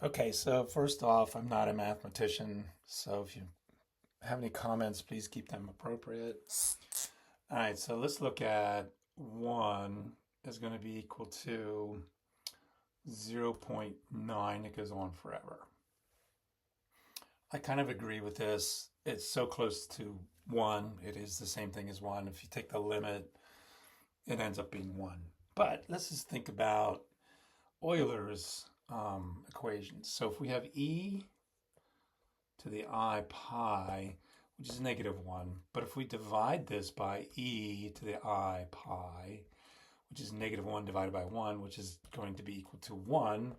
Okay, so first off, I'm not a mathematician, so if you have any comments, please keep them appropriate. All right, so let's look at 1 is going to be equal to 0.9. It goes on forever. I kind of agree with this. It's so close to 1. It is the same thing as 1. If you take the limit, it ends up being 1. But let's just think about Euler's equations. So if we have e to the I pi, which is -1. But if we divide this by e to the I pi, which is -1 divided by 1, which is going to be equal to 1,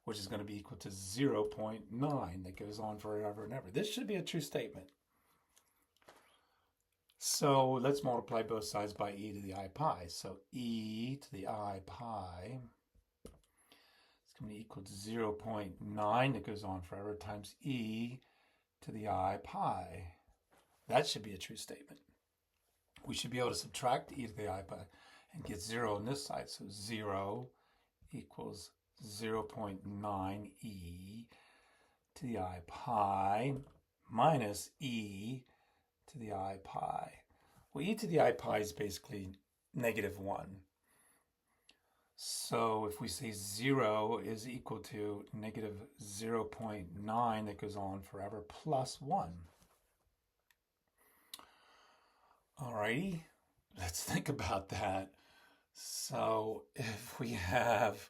which is going to be equal to 0.9. That goes on forever and ever. This should be a true statement. So let's multiply both sides by e to the I pi. So e to the I pi is going to be equal to 0.9 that goes on forever times e to the I pi. That should be a true statement. We should be able to subtract e to the I pi and get 0 on this side. So 0 equals 0.9 e to the I pi minus e to the I pi. Well, e to the I pi is basically -1. So if we say 0 is equal to -0.9 that goes on forever plus 1. Alrighty, let's think about that. So if we have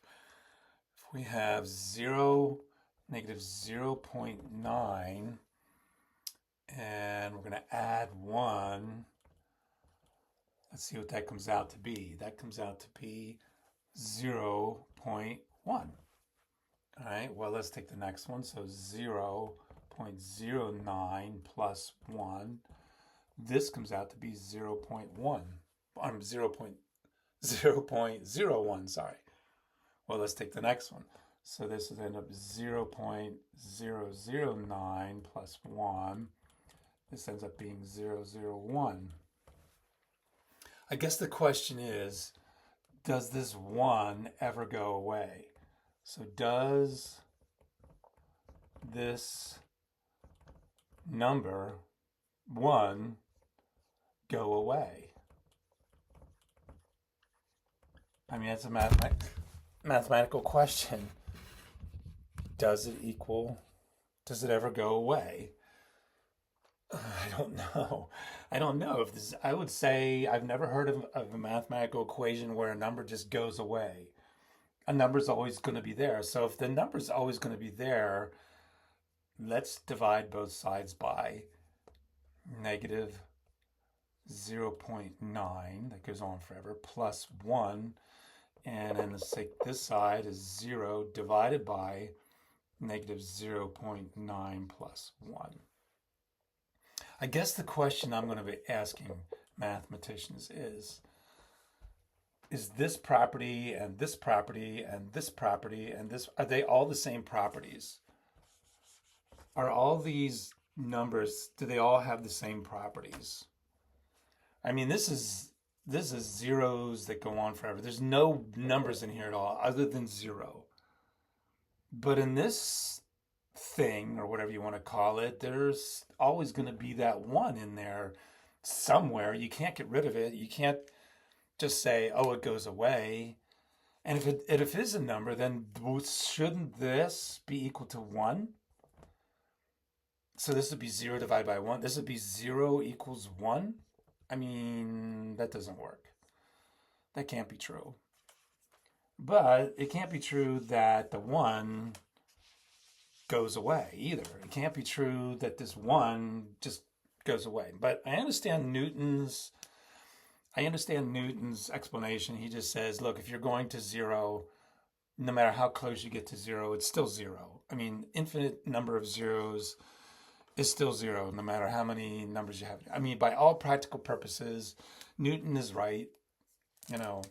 0, -0.9, and we're going to add 1, let's see what that comes out to be. That comes out to be 0.1. All right, well, let's take the next one. So 0.09 plus 1. This comes out to be 0.1. 0.01, sorry. Well, let's take the next one. So this would end up 0.009 plus 1. This ends up being 0.001. I guess the question is, does this 1 ever go away? So does this number 1 go away? I mean, it's a mathematical question. Does it ever go away? I don't know. I don't know if this, I would say I've never heard of a mathematical equation where a number just goes away. A number's always going to be there. So if the number's always going to be there, let's divide both sides by -0.9, that goes on forever, plus 1. And then this side is 0 divided by -0.9 plus 1. I guess the question I'm going to be asking mathematicians is this property and this property and this property and this, are they all the same properties? Are all these numbers, do they all have the same properties? I mean, this is zeros that go on forever. There's no numbers in here at all other than 0. But in this thing, or whatever you want to call it, there's always going to be that 1 in there somewhere. You can't get rid of it. You can't just say, oh, it goes away. And if it is a number, then shouldn't this be equal to 1? So this would be 0 divided by 1. This would be 0 equals 1. I mean, that doesn't work. That can't be true. But it can't be true that the 1 goes away either. It can't be true that this 1 just goes away. But I understand Newton's explanation. He just says, look, if you're going to 0, no matter how close you get to 0, it's still 0. I mean, infinite number of zeros is still 0, no matter how many numbers you have. I mean, by all practical purposes, Newton is right. You know,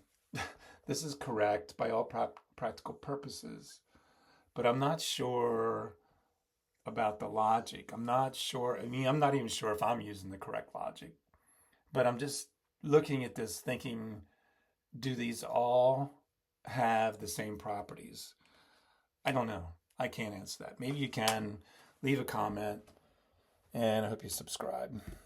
this is correct by all practical purposes. But I'm not sure about the logic. I'm not sure. I mean, I'm not even sure if I'm using the correct logic. But I'm just looking at this thinking, do these all have the same properties? I don't know. I can't answer that. Maybe you can. Leave a comment, and I hope you subscribe.